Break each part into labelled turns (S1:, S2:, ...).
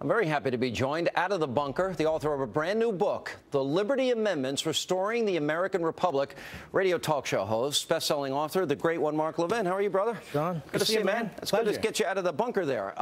S1: I'm very happy to be joined out of the bunker, the author of a brand new book, The Liberty Amendments, Restoring the American Republic, radio talk show host, best-selling author, the great one, Mark Levin. How are you, brother?
S2: Sean,
S1: good to see you, man. It's good to get you out of the bunker there.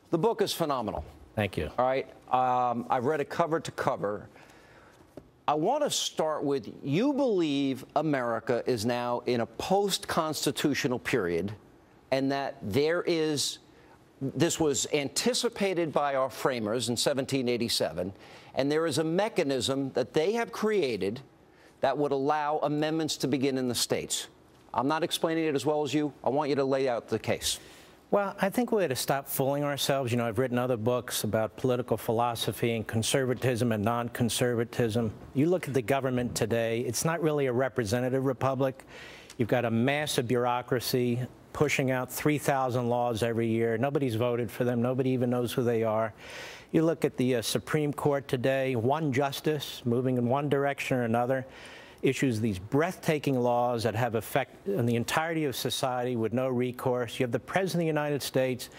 S1: The book is phenomenal.
S2: Thank you.
S1: All right. I've read it cover to cover. I want to start with, you believe America is now in a post-constitutional period and that this was anticipated by our framers in 1787, and there is a mechanism that they have created that would allow amendments to begin in the states. I'm not explaining it as well as you. I want you to lay out the case.
S2: Well, I think we had to stop fooling ourselves. You know, I've written other books about political philosophy and conservatism and non-conservatism. You look at the government today, it's not really a representative republic. You've got a massive bureaucracy pushing out 3,000 laws every year. Nobody's voted for them. Nobody even knows who they are. You look at the Supreme Court today, one justice moving in one direction or another issues these breathtaking laws that have effect on the entirety of society with no recourse. You have the President of the United States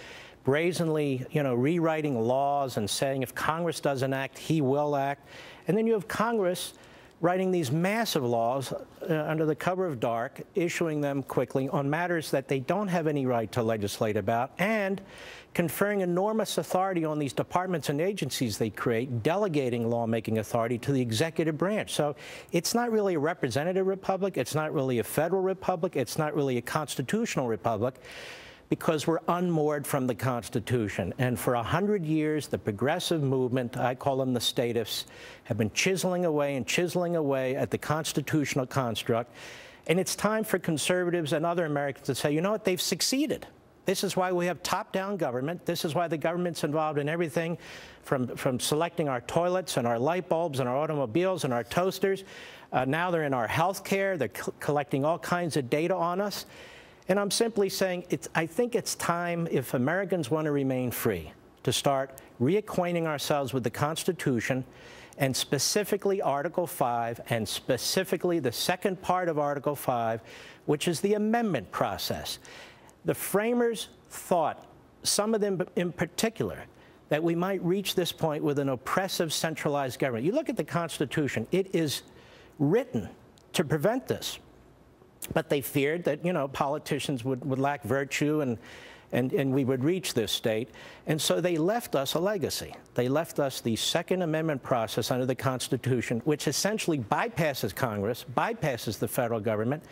S2: brazenly, rewriting laws and saying if Congress doesn't act, he will act. And then you have Congress writing these massive laws under the cover of dark, issuing them quickly on matters that they don't have any right to legislate about, and conferring enormous authority on these departments and agencies they create, delegating lawmaking authority to the executive branch. So it's not really a representative republic, it's not really a federal republic, it's not really a constitutional republic, because we're unmoored from the Constitution. And for 100 years, the progressive movement, I call them the statists, have been chiseling away at the constitutional construct. And it's time for conservatives and other Americans to say, you know what, they've succeeded. This is why we have top-down government. This is why the government's involved in everything from selecting our toilets and our light bulbs and our automobiles and our toasters. Now they're in our health care. They're collecting all kinds of data on us. And I'm simply saying, I think it's time, if Americans want to remain free, to start reacquainting ourselves with the Constitution, and specifically Article 5, and specifically the second part of Article 5, which is the amendment process. The framers thought, some of them in particular, that we might reach this point with an oppressive centralized government. You look at the Constitution, it is written to prevent this. But they feared that, politicians would lack virtue and we would reach this state. And so they left us a legacy. They left us the Second Amendment process under the Constitution, which essentially bypasses Congress, bypasses the federal government,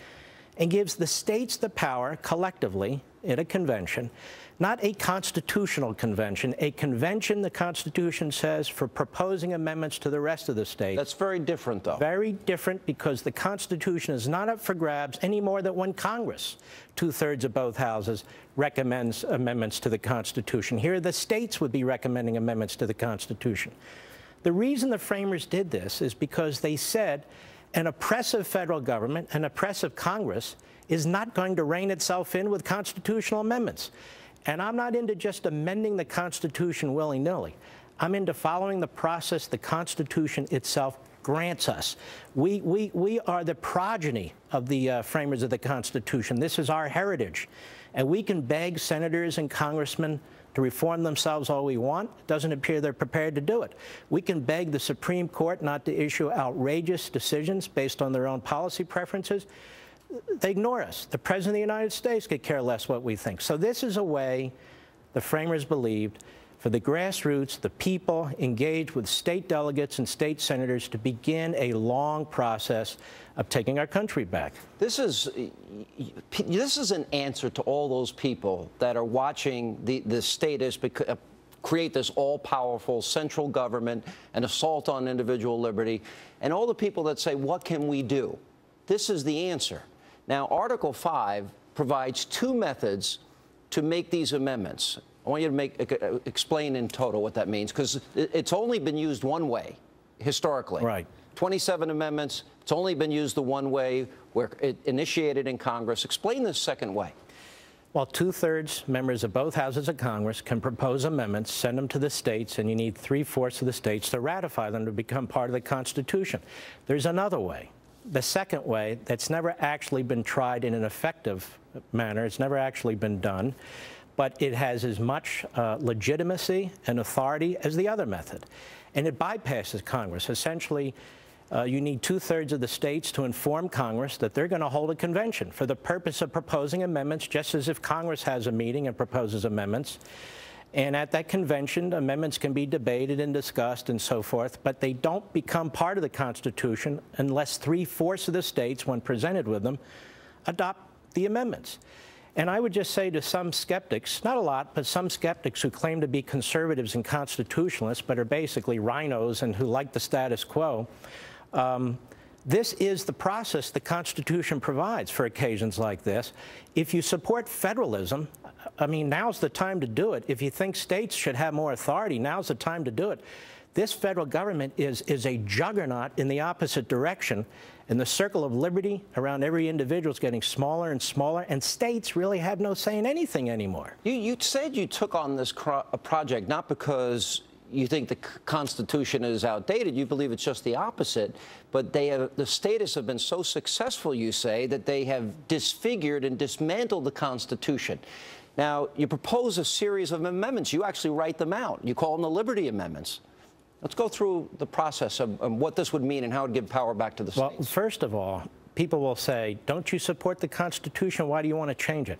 S2: and gives the states the power collectively in a convention, not a constitutional convention, a convention, the Constitution says, for proposing amendments to the rest of the states.
S1: That's very different, though.
S2: Very different, because the Constitution is not up for grabs any more than when Congress, 2/3 of both houses, recommends amendments to the Constitution. Here, the states would be recommending amendments to the Constitution. The reason the framers did this is because they said an oppressive federal government, an oppressive Congress, is not going to rein itself in with constitutional amendments. And I'm not into just amending the Constitution willy-nilly. I'm into following the process the Constitution itself grants us. We are the progeny of the framers of the Constitution. This is our heritage. And we can beg senators and congressmen to reform themselves all we want. It doesn't appear they're prepared to do it. We can beg the Supreme Court not to issue outrageous decisions based on their own policy preferences. They ignore us. The President of the United States could care less what we think. So this is a way, the framers believed, for the grassroots, the people engaged with state delegates and state senators to begin a long process of taking our country back.
S1: This is an answer to all those people that are watching the statists create this all-powerful central government, an assault on individual liberty, and all the people that say, what can we do? This is the answer. Now, Article 5 provides two methods to make these amendments. I want you to explain in total what that means, because it's only been used one way, historically.
S2: Right.
S1: 27 amendments. It's only been used the one way, where it initiated in Congress. Explain the second way.
S2: Well, 2/3 members of both houses of Congress can propose amendments, send them to the states, and you need 3/4 of the states to ratify them to become part of the Constitution. There's another way. The second way, that's never actually been tried in an effective manner. It's never actually been done. but it has as much legitimacy and authority as the other method. And it bypasses Congress. Essentially, you need 2/3 of the states to inform Congress that they're going to hold a convention for the purpose of proposing amendments, just as if Congress has a meeting and proposes amendments. And at that convention, amendments can be debated and discussed and so forth, but they don't become part of the Constitution unless 3/4 of the states, when presented with them, adopt the amendments. And I would just say to some skeptics, not a lot, but some skeptics who claim to be conservatives and constitutionalists, but are basically rhinos and who like the status quo, this is the process the Constitution provides for occasions like this. If you support federalism, I mean, now's the time to do it. If you think states should have more authority, now's the time to do it. This federal government is a juggernaut in the opposite direction, and the circle of liberty around every individual is getting smaller and smaller, and states really have no say in anything anymore.
S1: You said you took on this project not because you think the Constitution is outdated. You believe it's just the opposite. But the statists have been so successful, you say, that they have disfigured and dismantled the Constitution. Now, you propose a series of amendments. You actually write them out. You call them the Liberty Amendments. Let's go through the process of what this would mean and how it would give power back to the states.
S2: Well, first of all, people will say, don't you support the Constitution? Why do you want to change it?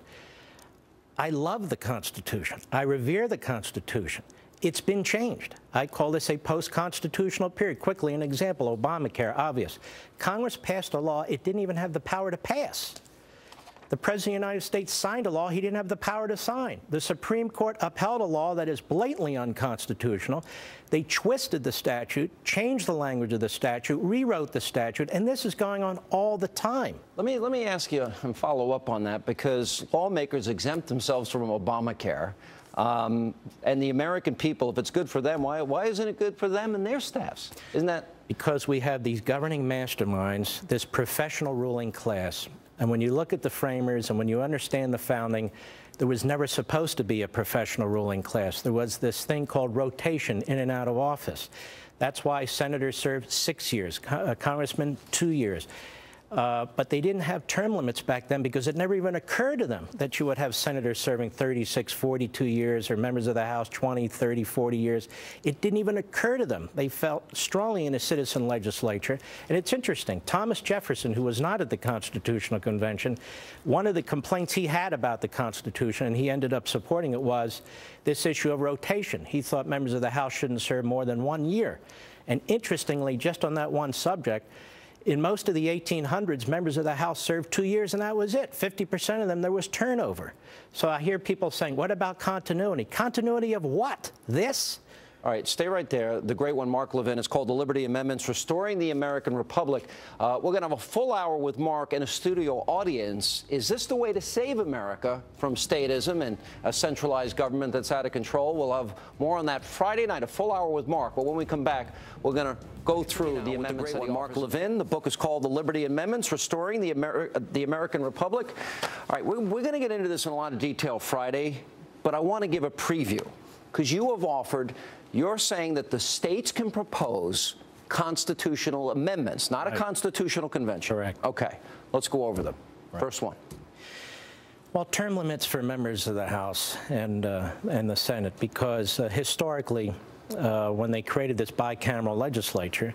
S2: I love the Constitution. I revere the Constitution. It's been changed. I call this a post-constitutional period. Quickly, an example, Obamacare, obvious. Congress passed a law it didn't even have the power to pass. The President of the United States signed a law he didn't have the power to sign. The Supreme Court upheld a law that is blatantly unconstitutional. They twisted the statute, changed the language of the statute, rewrote the statute, and this is going on all the time. Let
S1: me ask you and follow up on that, because lawmakers exempt themselves from Obamacare. And the American people, if it's good for them, why isn't it good for them and their staffs? Isn't that?
S2: Because we have these governing masterminds, this professional ruling class. And when you look at the framers and when you understand the founding, there was never supposed to be a professional ruling class. There was this thing called rotation in and out of office. That's why senators served 6 years, congressmen 2 years. But they didn't have term limits back then because it never even occurred to them that you would have senators serving 36, 42 years or members of the House 20, 30, 40 years. It didn't even occur to them. They felt strongly in a citizen legislature. And it's interesting. Thomas Jefferson, who was not at the Constitutional Convention, one of the complaints he had about the Constitution, and he ended up supporting it, was this issue of rotation. He thought members of the House shouldn't serve more than 1 year. And interestingly, just on that one subject, in most of the 1800s, members of the House served 2 years, and that was it. 50% of them, there was turnover. So I hear people saying, what about continuity? Continuity of what? This?
S1: All right, stay right there. The great one, Mark Levin. It's called The Liberty Amendments, Restoring the American Republic. We're going to have a full hour with Mark and a studio audience. Is this the way to save America from statism and a centralized government that's out of control? We'll have more on that Friday night, a full hour with Mark. But when we come back, we're going to go through the amendments. The great one, Mark Levin. The book is called The Liberty Amendments, Restoring the American Republic. All right, we're going to get into this in a lot of detail Friday, but I want to give a preview, because you have offered. You're saying that the states can propose constitutional amendments, not a constitutional convention.
S2: Correct.
S1: Okay. Let's go over them. Right. First one.
S2: Well, term limits for members of the House and the Senate, because historically, when they created this bicameral legislature,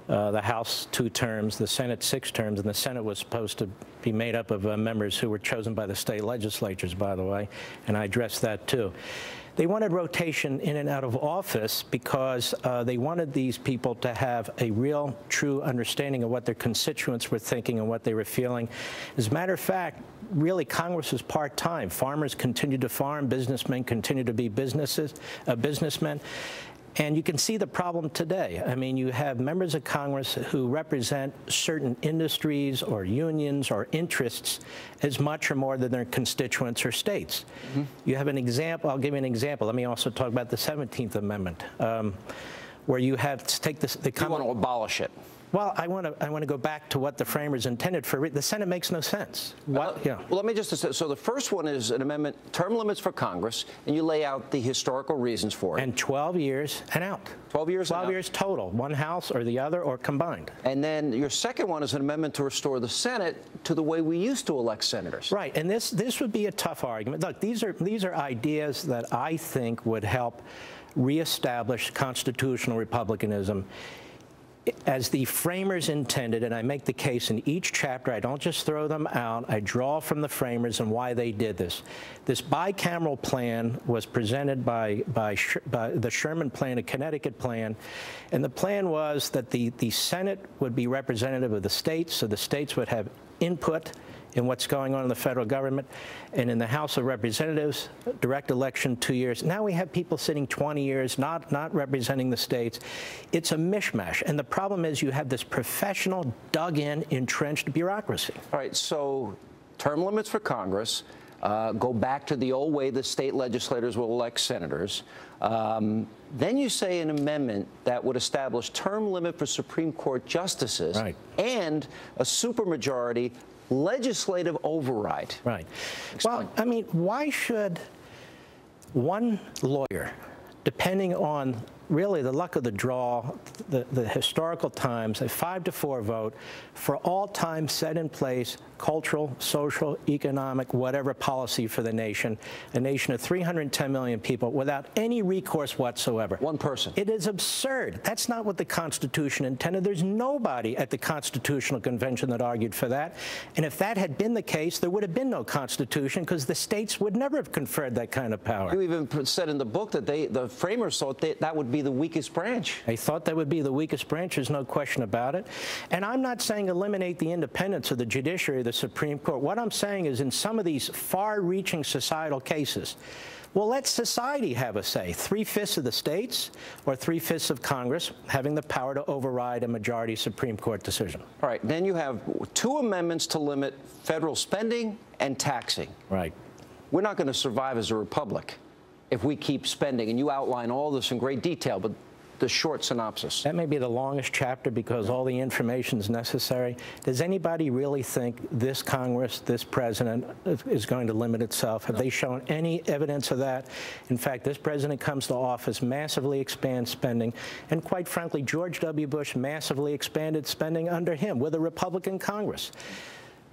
S2: the House 2 terms, the Senate 6 terms, and the Senate was supposed to be made up of members who were chosen by the state legislatures, by the way, and I addressed that too. They wanted rotation in and out of office because they wanted these people to have a real, true understanding of what their constituents were thinking and what they were feeling. As a matter of fact, really, Congress is part-time. Farmers continue to farm. Businessmen continue to be businessmen. And you can see the problem today. I mean, you have members of Congress who represent certain industries or unions or interests as much or more than their constituents or states. Mm-hmm. You have an example. I'll give you an example. Let me also talk about the 17th Amendment, where you have to take this.
S1: You want to abolish it.
S2: Well, I want to go back to what the framers intended for. The Senate makes no sense.
S1: Well, let me just say, so the first one is an amendment, term limits for Congress, and you lay out the historical reasons for it.
S2: And 12 years and out.
S1: 12 years
S2: 12 years total, one house or the other or combined.
S1: And then your second one is an amendment to restore the Senate to the way we used to elect senators.
S2: Right, and this would be a tough argument. Look, these are ideas that I think would help reestablish constitutional republicanism as the framers intended, and I make the case in each chapter. I don't just throw them out. I draw from the framers and why they did this. This bicameral plan was presented by the Sherman plan, a Connecticut plan, and the plan was that the Senate would be representative of the states, so the states would have input in what's going on in the federal government, and in the House of Representatives, direct election 2 years. Now we have people sitting 20 years, not representing the states. It's a mishmash, and the problem is you have this professional, dug-in, entrenched bureaucracy.
S1: All right, so term limits for Congress, go back to the old way the state legislators will elect senators. Then you say an amendment that would establish term limit for Supreme Court justices, right, and a supermajority legislative override.
S2: Right. Explain. Well, I mean, why should one lawyer, depending on really the luck of the draw, the historical times, a 5-4 vote, for all time set in place cultural, social, economic, whatever policy for the nation, a nation of 310 million people, without any recourse whatsoever.
S1: One person.
S2: It is absurd. That's not what the Constitution intended. There's nobody at the Constitutional Convention that argued for that. And if that had been the case, there would have been no Constitution, because the states would never have conferred that kind of power.
S1: You even said in the book that the framers thought that would be the weakest branch.
S2: They thought that would be the weakest branch. There's no question about it. And I'm not saying eliminate the independence of the judiciary, the Supreme Court. What I'm saying is, in some of these far-reaching societal cases, well, let society have a say. 3/5 of the states or 3/5 of Congress having the power to override a majority Supreme Court decision.
S1: All right. Then you have 2 amendments to limit federal spending and taxing.
S2: Right.
S1: We're not going to survive as a republic if we keep spending. And you outline all this in great detail, but the short synopsis.
S2: That may be the longest chapter because all the information is necessary. Does anybody really think this Congress, this president, is going to limit itself? Have they shown any evidence of that? In fact, this president comes to office, massively expands spending, and quite frankly, George W. Bush massively expanded spending under him with a Republican Congress.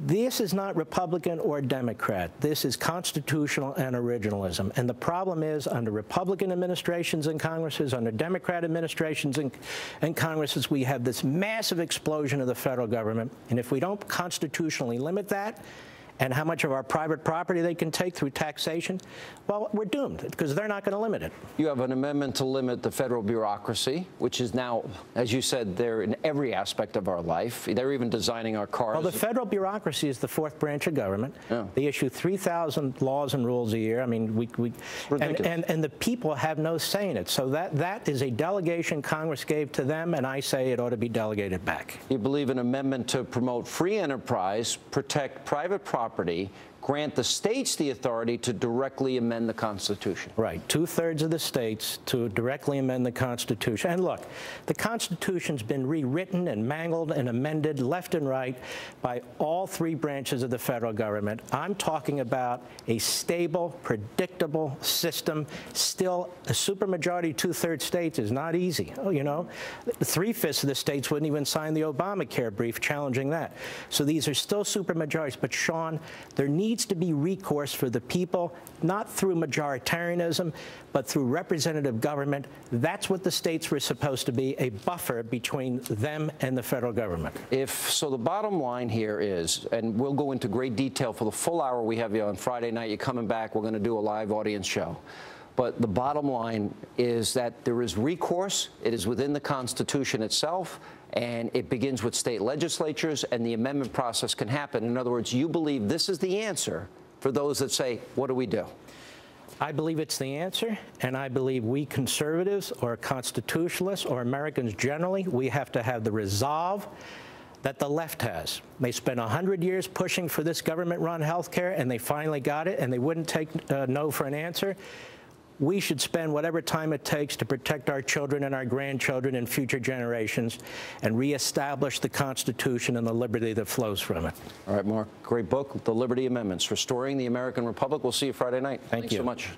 S2: This is not Republican or Democrat. This is constitutional and originalism. And the problem is, under Republican administrations and Congresses, under Democrat administrations and Congresses, we have this massive explosion of the federal government. And if we don't constitutionally limit that, and how much of our private property they can take through taxation, well, we're doomed, because they're not going to limit it.
S1: You have an amendment to limit the federal bureaucracy, which is now, as you said, they're in every aspect of our life. They're even designing our cars.
S2: Well, the federal bureaucracy is the 4th branch of government. Yeah. They issue 3,000 laws and rules a year. I mean, and the people have no say in it. So that is a delegation Congress gave to them, and I say it ought to be delegated back.
S1: You believe an amendment to promote free enterprise, protect private property, grant the states the authority to directly amend the Constitution.
S2: Right. 2/3 of the states to directly amend the Constitution. And look, the Constitution's been rewritten and mangled and amended left and right by all 3 branches of the federal government. I'm talking about a stable, predictable system. Still, a supermajority 2/3 states is not easy. You know, 3/5 of the states wouldn't even sign the Obamacare brief challenging that. So these are still supermajorities. But Sean, there needs to be recourse for the people, not through majoritarianism, but through representative government. That's what the states were supposed to be, a buffer between them and the federal government.
S1: So the bottom line here is, and we'll go into great detail for the full hour we have you on Friday night. You're coming back. We're going to do a live audience show. But the bottom line is that there is recourse. It is within the Constitution itself, and it begins with state legislatures, and the amendment process can happen. In other words, you believe this is the answer for those that say, what do we do?
S2: I believe it's the answer, and I believe we conservatives or constitutionalists or Americans generally, we have to have the resolve that the left has. They spent 100 years pushing for this government-run health care, and they finally got it, and they wouldn't take no for an answer. we should spend whatever time it takes to protect our children and our grandchildren and future generations and reestablish the Constitution and the liberty that flows from it.
S1: All right, Mark, great book, The Liberty Amendments, Restoring the American Republic. We'll see you Friday night.
S2: Thanks
S1: so much.